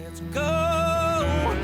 Let's go.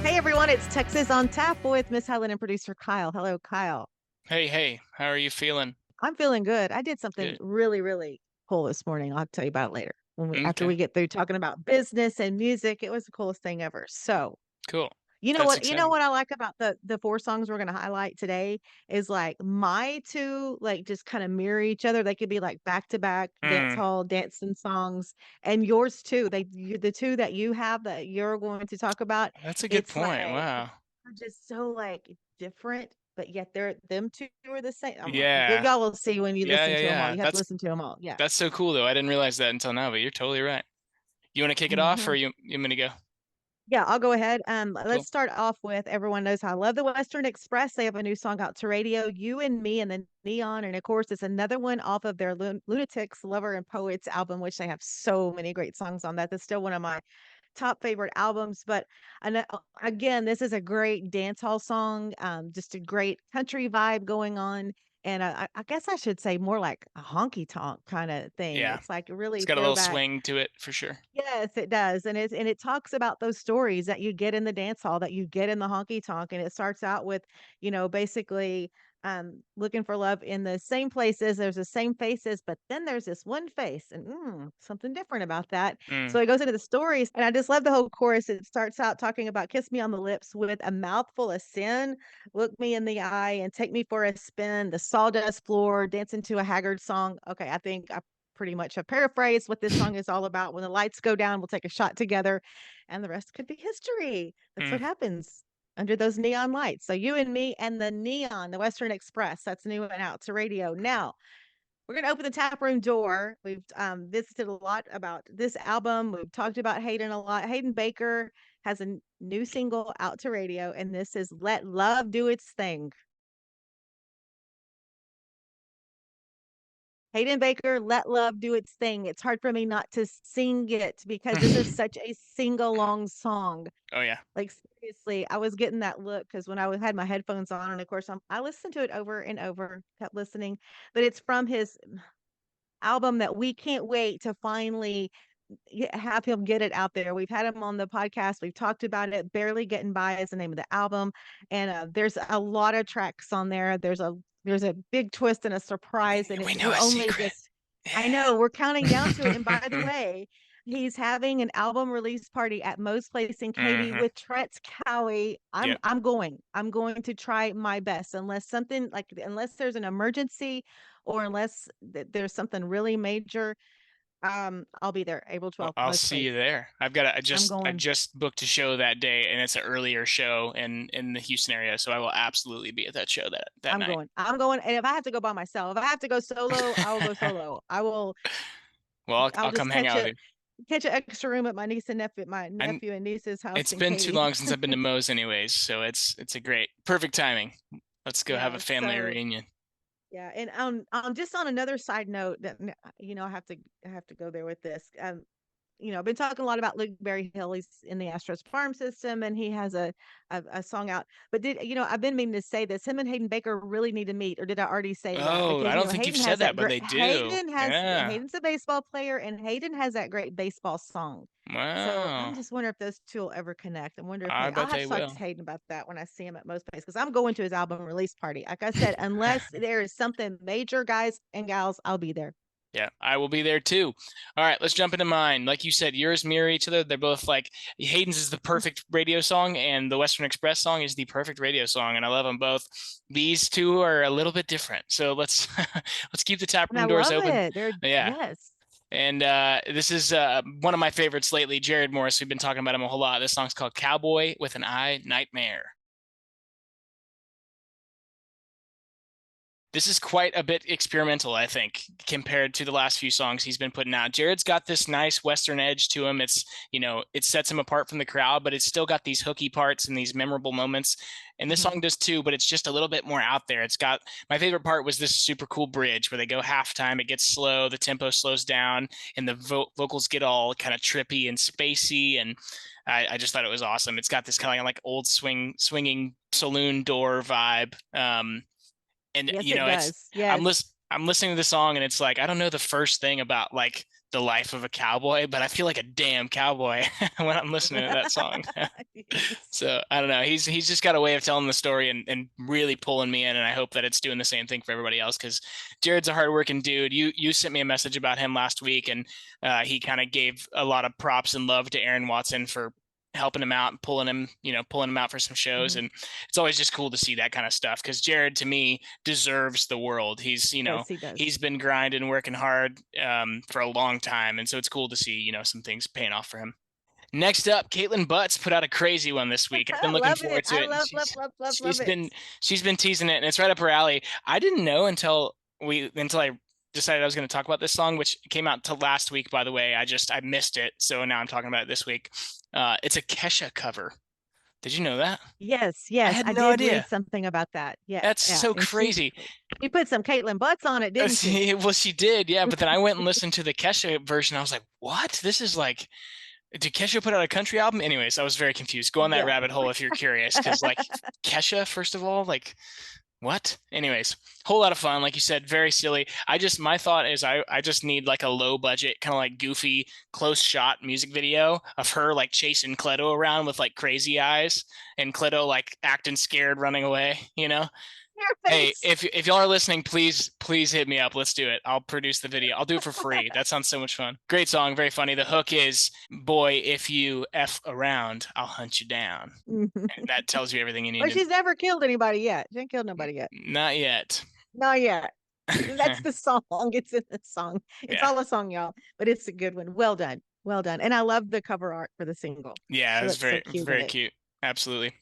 Hey everyone, it's Texas on Tap with Miss Helen and producer Kyle. Hello, Kyle. Hey, how are you feeling? I'm feeling good. I did something Good. really, really cool this morning. I'll tell you about it later. After Okay, we get through talking about business and music, it was the coolest thing ever. So, cool. you know That's what? You know exciting. what I like about the four songs we're gonna highlight today is like my two like just kind of mirror each other. They could be like back to back dance Mm, hall dancing songs, and yours too. The two that you have that you're going to talk about. that's a good It's point. like Wow. are just so like different, but yet they're them two are the same. Yeah. Y'all will see when you Yeah, listen yeah, to them all. yeah. You have to listen to them all. Yeah. That's so cool though. I didn't realize that until now, but you're totally right. You want to kick it off hmm or you want me to go? Yeah, I'll go ahead. Cool. Let's start off with everyone knows how I love the Western Express. They have a new song out to radio, "You and Me" and the Neon, and of course, it's another one off of their Lunatics Lover and Poets album, which they have so many great songs on that. That's still one of my top favorite albums. But again, this is a great dance hall song, just a great country vibe going on. And I guess I should say more like a honky tonk kind of thing. Yeah. It's like a It's really got a little throwback. swing to it for sure. Yes, it does. And it talks about those stories that you get in the dance hall, that you get in the honky tonk. And it starts out with, basically looking for love in the same places. There's the same faces, but then there's this one face and something different about that. So Mm. it goes into the stories, and I just love the whole chorus. It starts out talking about kiss me on the lips with a mouthful of sin, look me in the eye and take me for a spin, the sawdust floor, dancing to a haggard song. Okay, I think I pretty much have paraphrased what this song is all about. When the lights go down, we'll take a shot together, and the rest could be history. That's what Mm. happens under those neon lights. So you and me and the neon, the Western Express. That's new and out to radio now. We're gonna open the tap room door. We've visited a lot about this album. We've talked about Hayden a lot. Hayden Baker has a new single out to radio, and this is "Let Love Do Its Thing." Hayden Baker, "Let Love Do Its Thing." It's hard for me not to sing it because this is such a sing-along song. Oh yeah. Like, seriously, I was getting that look because when had my headphones on, and of course, I listened to it over and over, kept listening, but it's from his album that we can't wait to finally have him get it out there. We've had him on the podcast. We've talked about it. "Barely Getting By" is the name of the album, and there's a lot of tracks on there. There's a big twist and a surprise, and We know we're a only secret. just. I Yeah. know we're counting down to it. And by the way, he's having an album release party at Mo's Place in Katy hmm with Tretz Cowie. I'm Yep. I'm going. I'm going to try my best unless there's an emergency or unless there's something really major. I'll be there April Well, 12th, I'll Mo's see you Place. there. I'm I going. just booked a show that day and it's an earlier show in the Houston area, so I will absolutely be at that show that I'm night. going. I'm going. And if I have to go by myself, if I have to go solo, I will go solo. Well, I'll I'll just come hang out with you. catch an extra room at my I nephew and niece's house It's in been too Katy. long since I've been to Moe's anyways, so it's a great perfect timing. Let's go have a Yeah. family So reunion. yeah. And just on another side note that I have to go there with this. I've been talking a lot about Luke Berry Hill. He's in the Astros farm system, and he has a song out. But I've been meaning to say this. Him and Hayden Baker really need to meet, or did I already say that? Oh, I Because don't think you've said that, but they do. Yeah. Hayden's a baseball player, and Hayden has that great baseball song. So I'm Wow. just wondering if those two will ever connect. I wonder if I maybe I'll bet have they to talk to will. Hayden about that when I see him at most places because I'm going to his album release party. Like I said, unless there is something major, guys and gals, I'll be there. Yeah, I will be there too. All right, let's jump into mine. Like you said, yours mirror each other. They're both like Hayden's is the perfect radio song, and the Western Express song is the perfect radio song, and I love them both. These two are a little bit different, so let's let's keep the tap And I room doors love open. it. Yeah, Yes. and this is one of my favorites lately, Jarrod Morris. We've been talking about him a whole lot. This song's called "Cowboy with an Eye Nightmare." This is quite a bit experimental, I think, compared to the last few songs he's been putting out. Jarrod's got this nice Western edge to him. It sets him apart from the crowd, but it's still got these hooky parts and these memorable moments. And this Mhm. song does too, but it's just a little bit more out there. It's got my favorite part was this super cool bridge where they go halftime. It gets slow, the tempo slows down, and the vocals get all kind of trippy and spacey. And I just thought it was awesome. It's got this kind of like old swinging saloon door vibe. And Yes, it does. I'm Yes. I'm listening to the song and it's like, I don't know the first thing about like the life of a cowboy, but I feel like a damn cowboy when I'm listening to that song. Yes. So I don't know. He's just got a way of telling the story and really pulling me in. And I hope that it's doing the same thing for everybody else, because Jarrod's a hardworking dude. You sent me a message about him last week, and he kind of gave a lot of props and love to Aaron Watson for helping him out and pulling him out for some shows. Mhm. And it's always just cool to see that kind of stuff, because Jarrod, to me, deserves the world. He's Yes, he does. he's been grinding, working hard for a long time, and so it's cool to see some things paying off for him. Next up, Kaitlin Butts put out a crazy one this week. I've been looking Love forward it. to I it. And love it. she's been teasing it, and it's right up her alley. I didn't know until I decided I was going to talk about this song, which came out to last week, by the way. I missed it, so now I'm talking about it this week. It's a Kesha cover. Did you know that? Yes, I yes. had I no did read idea. something about that. Yeah, That's yeah. so And crazy. she put some Kaitlin Butts on it, didn't she? Well, she did, yeah. But then I went and listened to the Kesha version. I was like, what? This is like, did Kesha put out a country album? Anyways, I was very confused. Go on that Yeah. rabbit hole if you're curious, because like Kesha, first of all, like what? Anyways, whole lot of fun. Like you said, very silly. My thought is I just need like a low budget, kind of like goofy, close shot music video of her like chasing Cleto around with like crazy eyes, and Cleto like acting scared, running away, Your Hey, face. if y'all are listening, please hit me up. Let's do it. I'll produce the video. I'll do it for free. That sounds so much fun. Great song, very funny. The hook is, "Boy, if you f around, I'll hunt you down." And that tells you everything you need Well, to. she's never killed anybody yet. She ain't killed nobody yet. Not yet. Not yet. That's the song. It's in the song. It's Yeah. all a song, y'all. But it's a good one. Well done. Well done. And I love the cover art for the single. Yeah, She it was looks so very cute in very it. cute. Absolutely.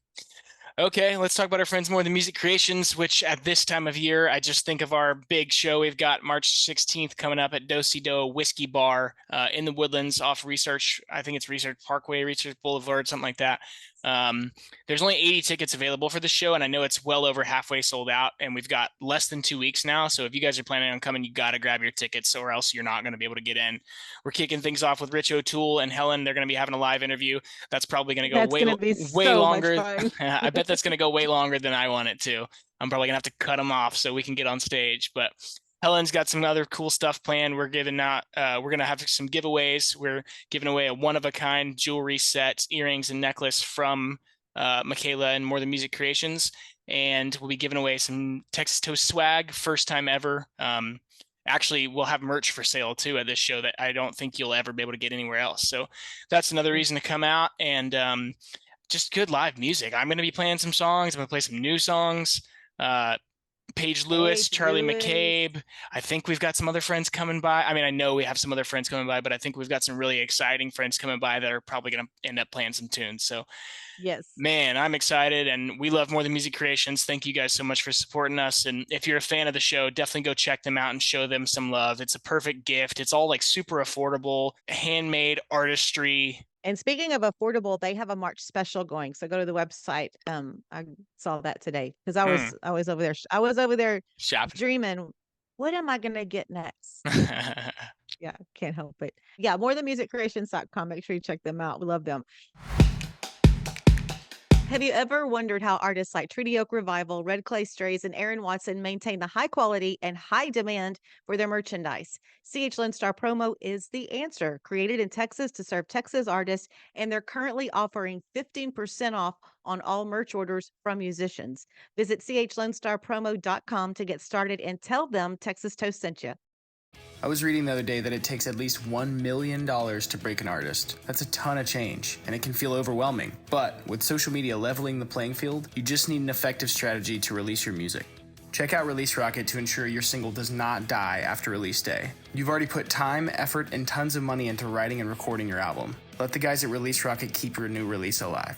Okay, let's talk about our friends more, the Music Creations, which at this time of year, I just think of our big show. We've got March 16th coming up at Do-Si-Do Whiskey Bar in the Woodlands off Research. I think it's Research Parkway, Research Boulevard, something like that. There's only 80 tickets available for the show, and I know it's well over halfway sold out, and we've got less than 2 weeks now. So if you guys are planning on coming, you got to grab your tickets, or else you're not going to be able to get in. We're kicking things off with Rich O'Toole and Helen. They're going to be having a live interview. That's probably going to go That's going to be way so longer. much fun. I bet that's going to go way longer than I want it to. I'm probably going to have to cut them off so we can get on stage. But Helen's got some other cool stuff planned. We're going to have some giveaways. We're giving away a one-of-a-kind jewelry set, earrings, and necklace from Michaela and More Than Music Creations. And we'll be giving away some Texas Toast swag, first time ever. Actually, we'll have merch for sale too at this show that I don't think you'll ever be able to get anywhere else. So that's another reason to come out, and just good live music. I'm going to be playing some songs. I'm going to play some new songs. Paige Lewis, Charlie McCabe. I think we've got some other friends coming by. I mean, I know we have some other friends coming by, but I think we've got some really exciting friends coming by that are probably going to end up playing some tunes. So Yes. man, I'm excited, and we love More Than Music Creations. Thank you guys so much for supporting us. And if you're a fan of the show, definitely go check them out and show them some love. It's a perfect gift. It's all like super affordable, handmade artistry. And speaking of affordable, they have a March special going. So go to the website. I saw that today because I was over there. I was over there Shopping. dreaming, what am I gonna get next? Yeah, can't help it. Yeah, morethanmusiccreations.com. Make sure you check them out. We love them. Have you ever wondered how artists like Treaty Oak Revival, Red Clay Strays, and Aaron Watson maintain the high quality and high demand for their merchandise? CH Lone Star Promo is the answer. Created in Texas to serve Texas artists, and they're currently offering 15% off on all merch orders from musicians. Visit chlonestarpromo.com to get started and tell them Texas Toast sent you. I was reading the other day that it takes at least $1 million to break an artist. That's a ton of change, and it can feel overwhelming. But with social media leveling the playing field, you just need an effective strategy to release your music. Check out Release Rocket to ensure your single does not die after release day. You've already put time, effort, and tons of money into writing and recording your album. Let the guys at Release Rocket keep your new release alive.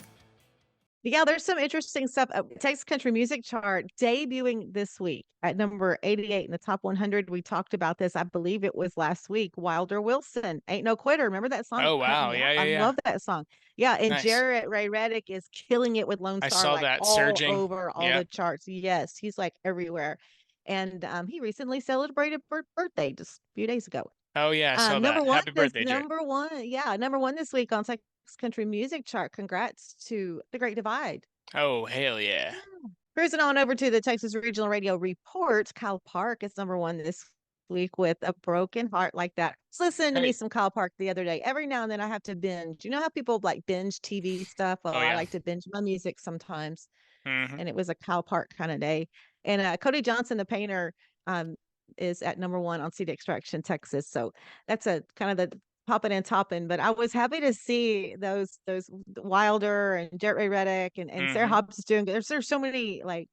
Yeah, there's some interesting stuff. Texas Country Music Chart debuting this week at number 88 in the top 100. We talked about this, I believe it was last week. Wilder Wilson, Ain't No Quitter. Remember that song? Oh, wow. Yeah. I love that song. Yeah, and Nice. Jarrod Ray Reddick is killing it with Lone Star. I saw like that all surging. over all the charts. Yes, he's like everywhere. And he recently celebrated birthday just a few days ago. Oh, yeah, I saw number that. one, Happy birthday, Jarrod. number one this week on Texas Country Music Chart. Congrats to The Great Divide. Oh, hell yeah. Cruising on over to the Texas Regional Radio Report. Kyle Park is number one this week with A Broken Heart Like That. I was listening to me Hey. some Kyle Park the other day. Every now and then I have to binge. You know how people like binge TV stuff? Well, Oh I yeah. like to binge my music sometimes. Hmm. And it was a Kyle Park kind of day. And Cody Johnson, the painter, is at number one on CD Extraction, Texas. So that's a kind of the popping and topping. But I was happy to see those Wilder and Jet Ray Reddick and Sarah Hmm. Hobbs is doing good. There's so many like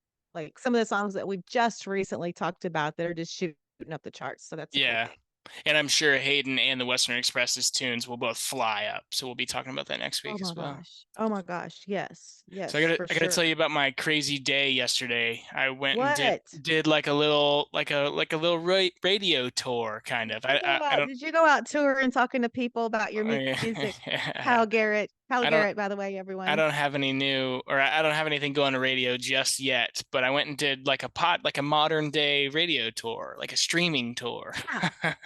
some of the songs that we just recently talked about that are just shooting up the charts. So that's a cool Yeah. thing. And I'm sure Hayden and the Western Express's tunes will both fly up. So we'll be talking about that next Oh week my as well. gosh. Oh my gosh. Yes. So Yes, for I gotta sure. tell you about my crazy day yesterday. I went and What? did like a little radio tour kind of. I don't Did you go out touring talking to people about your music? Kyle Garrett. Kyle I don't Garrett, by the way, I everyone. don't have any new, or I don't have anything going to radio just yet, but I went and did like a modern day radio tour, like a streaming tour.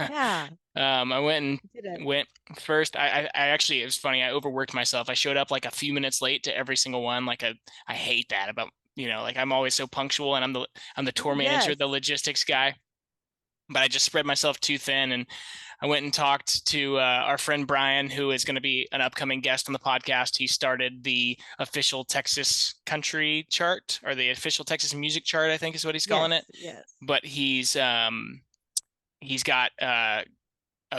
Yeah. I went You did it. and went first. I actually, it was funny. I overworked myself. I showed up like a few minutes late to every single one. I hate that about, like I'm always so punctual, and I'm the tour manager, Yes. the logistics guy, but I just spread myself too thin. And I went and talked to our friend Brian, who is going to be an upcoming guest on the podcast. He started the official Texas country chart, or the official Texas music chart, I think is what he's calling it. Yes. But he's got a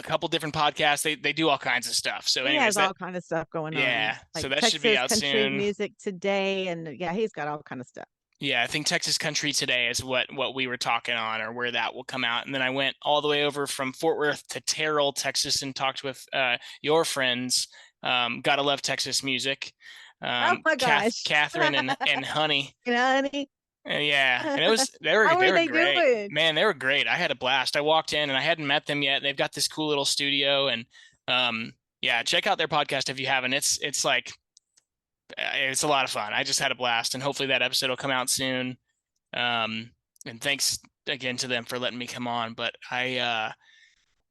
couple different podcasts. They do all kinds of stuff. So He anyways, has all kind of stuff going on. yeah, Like so that Texas should be out country soon. music today, and yeah, he's got all kind of stuff. Yeah, I think Texas Country Today is what we were talking on, or where that will come out. And then I went all the way over from Fort Worth to Terrell, Texas, and talked with your friends. Gotta love Texas music. Oh my gosh. Catherine and Honey. Honey. Yeah, and they How were are they great. doing? Man, they were great. I had a blast. I walked in and I hadn't met them yet. They've got this cool little studio, and yeah, check out their podcast if you haven't. It's like it's a lot of fun. I just had a blast, and hopefully that episode will come out soon. And thanks again to them for letting me come on. But I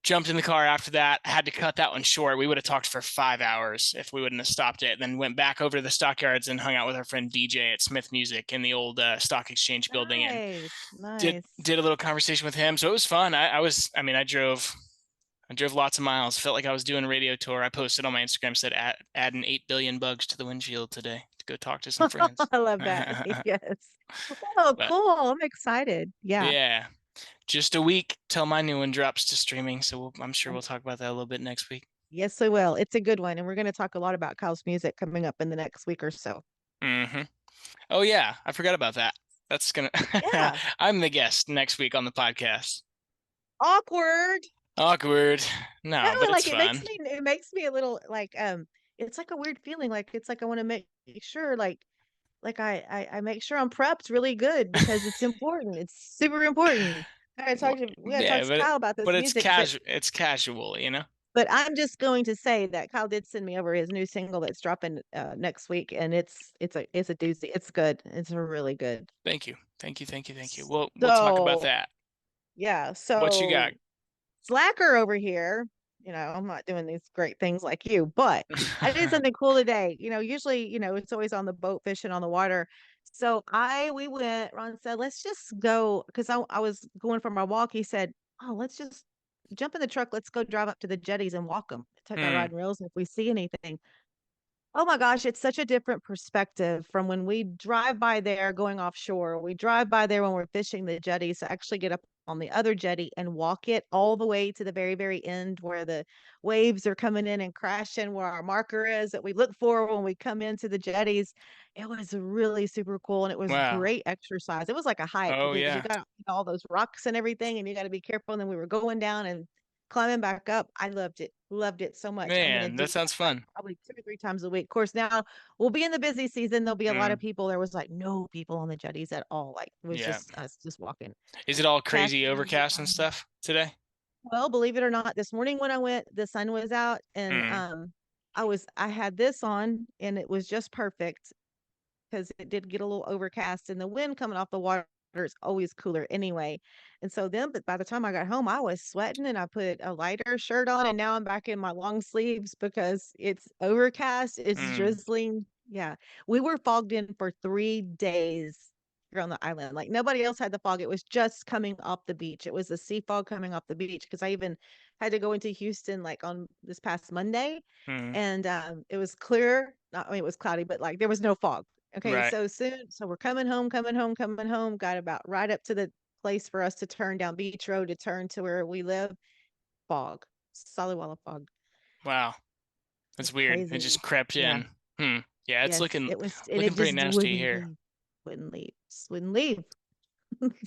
jumped in the car after that. I had to cut that one short. We would have talked for 5 hours if we wouldn't have stopped it. Then went back over to the stockyards and hung out with our friend DJ at Smith Music in the old stock exchange building, and Nice. did a little conversation with him. So it was fun. I drove lots of miles. Felt like I was doing a radio tour. I posted on my Instagram, said adding 8 billion bugs to the windshield today to go talk to some friends. I love that. Yes. Oh, But- cool. I'm excited. Yeah. Yeah. Just a week till my new one drops to streaming. So I'm sure we'll talk about that a little bit next week. Yes, we will. It's a good one. And we're going to talk a lot about Kyle's music coming up in the next week or so. Mm-hmm. Oh, yeah. I forgot about that. That's going to, Yeah. I'm the guest next week on the podcast. Awkward. Awkward. No, No, but like it's it fun. makes me a little like it's like a weird feeling. Like it's like I want to make sure like I make sure I'm prepped really good because it's important. It's super important. We gotta talk to Kyle about this But it's music. casual. It's casual, But I'm just going to say that Kyle did send me over his new single that's dropping next week, and it's a doozy. It's good. It's really good. Thank you. We'll talk about So, that. Yeah. So What you got? Slacker over here. I'm not doing these great things like you, but I did something cool today. Usually, it's always on the boat fishing on the water. So we went, Ron said, let's just go, because I was going for my walk. He said, oh, let's just jump in the truck. Let's go drive up to the jetties and walk them. Take our ride and reels. And if we see anything, oh my gosh, it's such a different perspective from when we drive by there going offshore. We drive by there when we're fishing the jetties to actually get up on the other jetty and walk it all the way to the very, very end where the waves are coming in and crashing, where our marker is that we look for when we come into the jetties. It was really super cool, and it was Wow. great exercise. It was like a hike Oh, because yeah. you got all those rocks and everything, and you got to be careful. And then we were going down and climbing back up. I loved it so much. I'm gonna Man, do that sounds fun. probably 2 or 3 times a week. Of course, now we'll be in the busy season. There'll be a lot Mm. of people. There was like no people on the jetties at all. Like it was Yeah. just us just walking. Is it all crazy Casting, overcast and stuff today? Well, believe it or not, this morning when I went, the sun was out, and I had this on, and it was just perfect because it did get a little overcast, and the wind coming off the water is always cooler anyway. And so then, but by the time I got home, I was sweating, and I put a lighter shirt on, and now I'm back in my long sleeves because it's overcast, it's drizzling. Yeah. We were fogged in for 3 days on the island. Like nobody else had the fog. It was just coming off the beach. It was the sea fog coming off the beach because I even had to go into Houston like on this past Monday, Mhm. and it was clear. Not, I mean, it was cloudy, but like there was no fog. Okay, Right. so soon, so we're coming home, coming home, coming home. Got about right up to the place for us to turn down Beach Road to turn to where we live. Fog, solid wall of fog. Wow. That's It's weird. It just crazy. crept Yeah. in. Yeah, it's Yes, looking it was, and it looking pretty just nasty wouldn't here. leave. Wouldn't leave. Just wouldn't leave.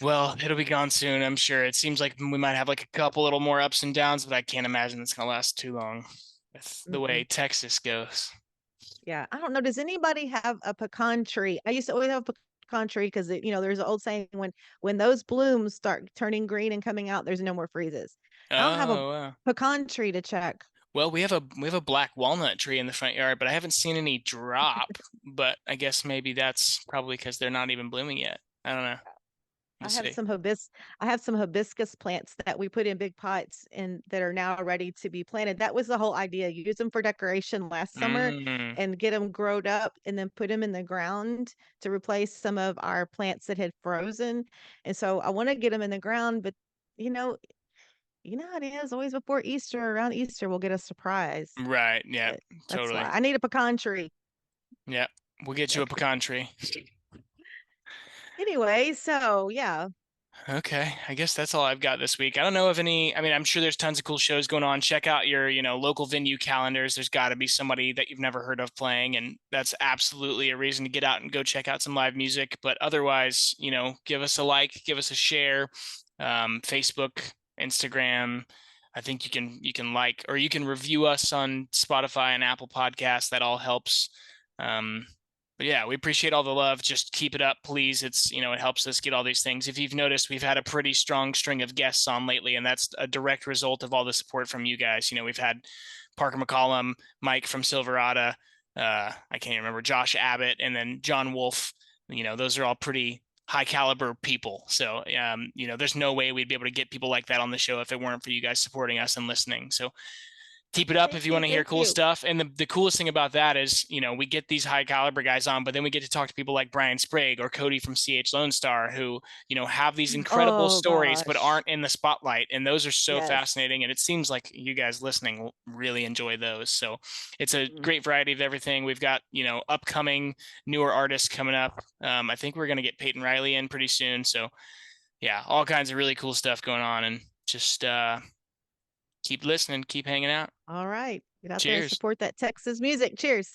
Well, it'll be gone soon, I'm sure. It seems like we might have like a couple little more ups and downs, but I can't imagine it's gonna last too long with the way Mm-mm. Texas goes. Yeah, I don't know. Does anybody have a pecan tree? I used to always have a pecan tree because there's an old saying when those blooms start turning green and coming out, there's no more freezes. I don't have a Oh, wow. pecan tree to check. Well, we have a black walnut tree in the front yard, but I haven't seen any drop. But I guess maybe that's probably because they're not even blooming yet. I don't know. We'll I have see. some hibiscus plants that we put in big pots and that are now ready to be planted. That was the whole idea. Use them for decoration last summer Mm, and get them growed up and then put them in the ground to replace some of our plants that had frozen. And so I want to get them in the ground, but you know, you know how it is. Always before Easter, around Easter, we'll get a surprise. right. Yeah, But that's why totally. I need a pecan tree. Yeah. We'll get you a pecan tree. Anyway, so yeah. Okay, I guess that's all I've got this week. I don't know of any, I mean, I'm sure there's tons of cool shows going on. Check out your, local venue calendars. There's got to be somebody that you've never heard of playing, and that's absolutely a reason to get out and go check out some live music. But otherwise, give us a like, give us a share, Facebook, Instagram. I think you can like, or you can review us on Spotify and Apple Podcasts. That all helps. But yeah, we appreciate all the love. Just keep it up, please. It's, it helps us get all these things. If you've noticed, we've had a pretty strong string of guests on lately, and that's a direct result of all the support from you guys. We've had Parker McCollum, Mike from Silverado, I can't remember, Josh Abbott, and then John Wolf. Those are all pretty high caliber people. So, there's no way we'd be able to get people like that on the show if it weren't for you guys supporting us and listening. So keep it up Thank if you you. want to hear Thank cool you. stuff. And the coolest thing about that is, we get these high caliber guys on, but then we get to talk to people like Brian Sprague or Cody from CH Lone Star who, have these incredible Oh stories, but gosh. aren't in the spotlight. And those are so Yes. fascinating. And it seems like you guys listening will really enjoy those. So it's a Mm. great variety of everything. We've got, upcoming newer artists coming up. I think we're going to get Peyton Riley in pretty soon. So yeah, all kinds of really cool stuff going on, and just, keep listening, keep hanging out. All right. Get out there and Cheers. support that Texas music. Cheers.